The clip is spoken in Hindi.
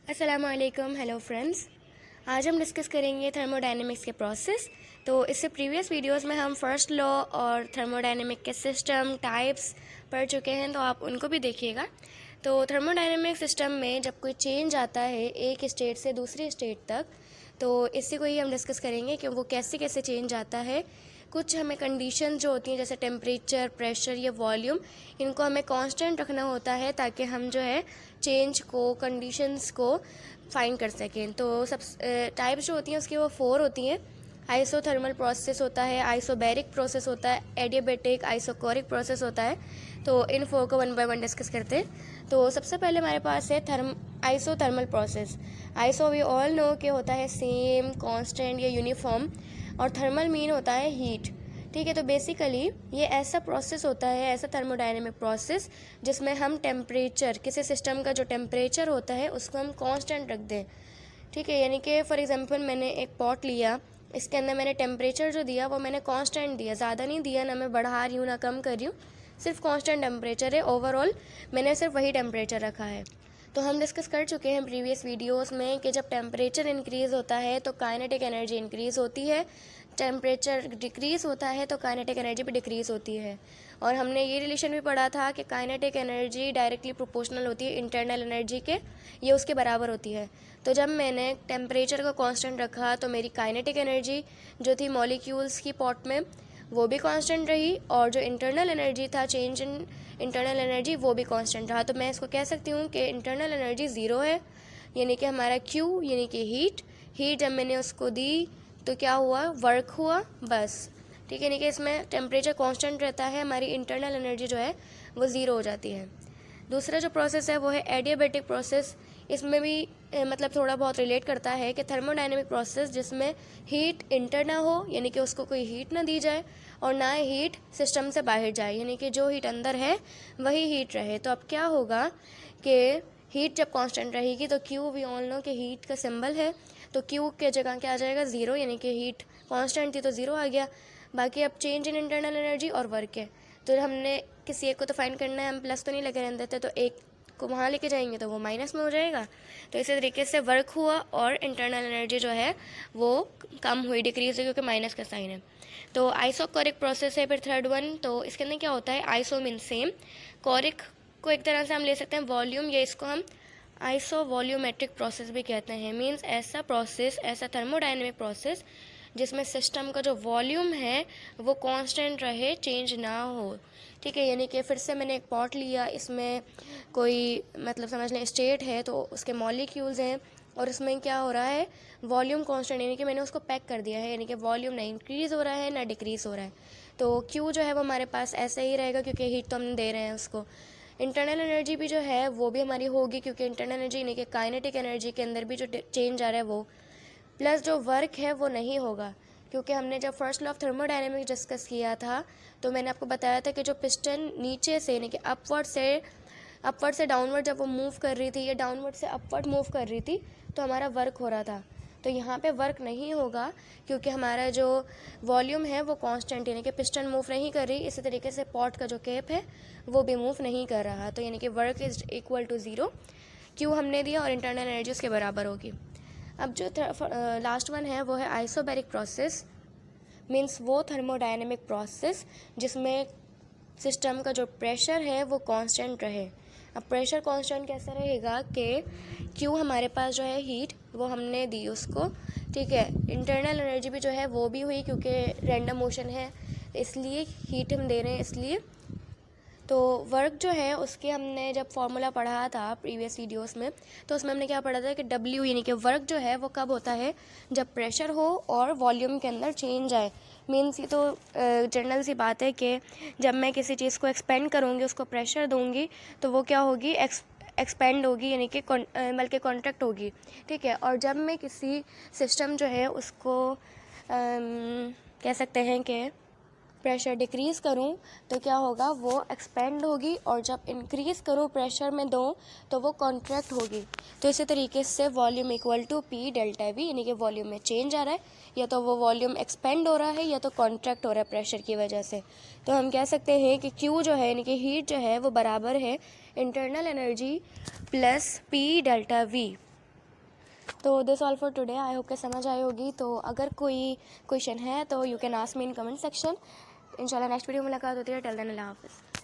अस्सलामुअलैकुम, हेलो फ्रेंड्स। आज हम डिस्कस करेंगे थर्मोडायनेमिक्स के प्रोसेस। तो इससे प्रीवियस वीडियोस में हम फर्स्ट लॉ और थर्मोडायनेमिक के सिस्टम टाइप्स पढ़ चुके हैं, तो आप उनको भी देखिएगा। तो थर्मोडायनेमिक सिस्टम में जब कोई चेंज आता है एक स्टेट से दूसरी स्टेट तक, तो इसी को ही हम डिस्कस करेंगे कि वो कैसे कैसे चेंज आता है। कुछ हमें कंडीशन जो होती हैं जैसे टेम्परेचर, प्रेशर या वॉल्यूम, इनको हमें कांस्टेंट रखना होता है ताकि हम जो है चेंज को, कंडीशंस को फाइंड कर सकें। तो सब टाइप्स जो होती हैं उसकी वो 4 होती हैं। आइसोथर्मल प्रोसेस होता है, आइसोबैरिक प्रोसेस होता है, एडियाबैटिक, आइसोकोरिक प्रोसेस होता है। तो इन 4 को 1 बाय 1 डिस्कस करते हैं। तो सबसे पहले हमारे पास है isothermal process. Iso we all know कि होता है सेम, कांस्टेंट या यूनिफॉर्म, और थर्मल मीन होता है हीट। ठीक है, तो बेसिकली ये ऐसा प्रोसेस होता है, ऐसा थर्मोडायनेमिक प्रोसेस जिसमें हम टेम्परेचर, किसी सिस्टम का जो टेम्परेचर होता है उसको हम कांस्टेंट रख दें। ठीक है, यानी कि फॉर एग्जांपल मैंने एक पॉट लिया, इसके अंदर मैंने टेम्परेचर जो दिया वो मैंने कांस्टेंट दिया, ज़्यादा नहीं दिया, ना मैं बढ़ा रही हूँ ना कम कर रही हूँ, सिर्फ कांस्टेंट टेम्परेचर है। ओवरऑल मैंने सिर्फ वही टेम्परेचर रखा है। तो हम डिस्कस कर चुके हैं प्रीवियस वीडियोस में कि जब टेम्परेचर इंक्रीज़ होता है तो काइनेटिक एनर्जी इंक्रीज़ होती है, टेम्परेचर डिक्रीज़ होता है तो काइनेटिक एनर्जी भी डिक्रीज़ होती है। और हमने ये रिलेशन भी पढ़ा था कि काइनेटिक एनर्जी डायरेक्टली प्रोपोर्शनल होती है इंटरनल एनर्जी के, ये उसके बराबर होती है। तो जब मैंने टेम्परेचर को कांस्टेंट रखा तो मेरी काइनेटिक एनर्जी जो थी मॉलिक्यूल्स की पॉट में वो भी कांस्टेंट रही, और जो इंटरनल एनर्जी था, चेंज इन इंटरनल एनर्जी, वो भी कांस्टेंट रहा। तो मैं इसको कह सकती हूँ कि इंटरनल एनर्जी ज़ीरो है, यानी कि हमारा Q यानी कि हीट जब मैंने उसको दी तो क्या हुआ, वर्क हुआ, बस। ठीक है, यानी कि इसमें टेम्परेचर कांस्टेंट रहता है, हमारी इंटरनल एनर्जी जो है वो ज़ीरो हो जाती है। दूसरा जो प्रोसेस है वो है एडियाबैटिक प्रोसेस। इसमें भी मतलब थोड़ा बहुत रिलेट करता है कि थर्मोडायनेमिक प्रोसेस जिसमें हीट इंटर ना हो, यानी कि उसको कोई हीट ना दी जाए, और ना हीट सिस्टम से बाहर जाए, यानी कि जो हीट अंदर है वही हीट रहे। तो अब क्या होगा कि हीट जब कांस्टेंट रहेगी तो Q वी ऑल नो कि हीट का सिंबल है, तो Q के जगह क्या आ जाएगा, ज़ीरो, यानी कि हीट कांस्टेंट थी तो ज़ीरो आ गया। बाकी अब चेंज इन इंटरनल एनर्जी और वर्क है, तो हमने किसी एक को तो फाइंड करना है, हम प्लस तो नहीं लगे रहने देते, तो एक को वहाँ लेके जाएंगे तो वो माइनस में हो जाएगा। तो इसी तरीके से वर्क हुआ और इंटरनल एनर्जी जो है वो कम हुई, डिक्रीज हुई, क्योंकि माइनस का साइन है। तो आइसोकोरिक प्रोसेस है फिर थर्ड वन। तो इसके अंदर क्या होता है, आइसो मीन सेम, कोरिक को एक तरह से हम ले सकते हैं वॉल्यूम, या इसको हम आइसो वॉल्यूमेट्रिक प्रोसेस भी कहते हैं। मीन्स ऐसा प्रोसेस, ऐसा थर्मोडायनेमिक प्रोसेस जिसमें सिस्टम का जो वॉल्यूम है वो कांस्टेंट रहे, चेंज ना हो। ठीक है, यानी कि फिर से मैंने एक पॉट लिया, इसमें कोई मतलब समझ लें स्टेट है, तो उसके मॉलिक्यूल्स हैं, और उसमें क्या हो रहा है, वॉल्यूम कांस्टेंट, यानी कि मैंने उसको पैक कर दिया है, यानी कि वॉल्यूम ना इंक्रीज़ हो रहा है ना डिक्रीज़ हो रहा है। तो क्यू जो है वो हमारे पास ऐसे ही रहेगा क्योंकि हीट तो हम दे रहे हैं उसको। इंटरनल एनर्जी भी जो है वो भी हमारी होगी, क्योंकि इंटरनल एनर्जी यानी कि काइनेटिक एनर्जी के अंदर भी जो चेंज आ रहा है वो, प्लस जो वर्क है वो नहीं होगा, क्योंकि हमने जब first law of thermodynamics discuss किया था तो मैंने आपको बताया था कि जो पिस्टन नीचे से यानी कि अपवर्ड से डाउनवर्ड जब वो मूव कर रही थी, या डाउनवर्ड से अपवर्ड मूव कर रही थी, तो हमारा वर्क हो रहा था। तो यहाँ पे वर्क नहीं होगा क्योंकि हमारा जो वॉल्यूम है वो कांस्टेंट, यानी कि पिस्टन मूव नहीं कर रही। इसी तरीके से पॉट का जो कैप है वो भी मूव नहीं कर रहा, तो यानी कि work is equal to zero. Q हमने दिया और इंटरनल एनर्जी उसके बराबर होगी। अब जो लास्ट वन है वो है आइसोबैरिक प्रोसेस। मीन्स वो थर्मोडायनेमिक प्रोसेस जिसमें सिस्टम का जो प्रेशर है वो कांस्टेंट रहे। अब प्रेशर कांस्टेंट कैसा रहेगा कि क्यों हमारे पास जो है हीट वो हमने दी उसको, ठीक है, इंटरनल एनर्जी भी जो है वो भी हुई क्योंकि रैंडम मोशन है, इसलिए हीट हम दे रहे हैं इसलिए। तो वर्क जो है उसके हमने जब फॉर्मूला पढ़ा था प्रीवियस वीडियोस में, तो उसमें हमने क्या पढ़ा था कि W यानी कि वर्क जो है वो कब होता है, जब प्रेशर हो और वॉल्यूम के अंदर चेंज आए। मीन्स ये तो जनरल सी बात है कि जब मैं किसी चीज़ को एक्सपेंड करूँगी, उसको प्रेशर दूँगी, तो वो क्या होगी, एक्सपेंड होगी, यानी कि बल्कि कॉन्ट्रैक्ट होगी। ठीक है, और जब मैं किसी सिस्टम जो है उसको कह सकते हैं कि प्रेशर डिक्रीज़ करूं तो क्या होगा, वो एक्सपेंड होगी, और जब इंक्रीज़ करूं प्रेशर में दूं तो वो कॉन्ट्रैक्ट होगी। तो इसी तरीके से volume equal to P delta V, यानी कि वॉल्यूम में चेंज आ रहा है, या तो वो वॉल्यूम एक्सपेंड हो रहा है या तो कॉन्ट्रैक्ट हो रहा है प्रेशर की वजह से। तो हम कह सकते हैं कि Q जो है यानी कि हीट जो है वो बराबर है internal energy plus P delta V। तो this all for today. I hope कि समझ आई होगी। तो अगर कोई क्वेश्चन है तो you can ask me in comment section. इंशाल्लाह नेक्स्ट वीडियो में मुलाकात होती है। टिल देन अल्लाह हाफ़िज़।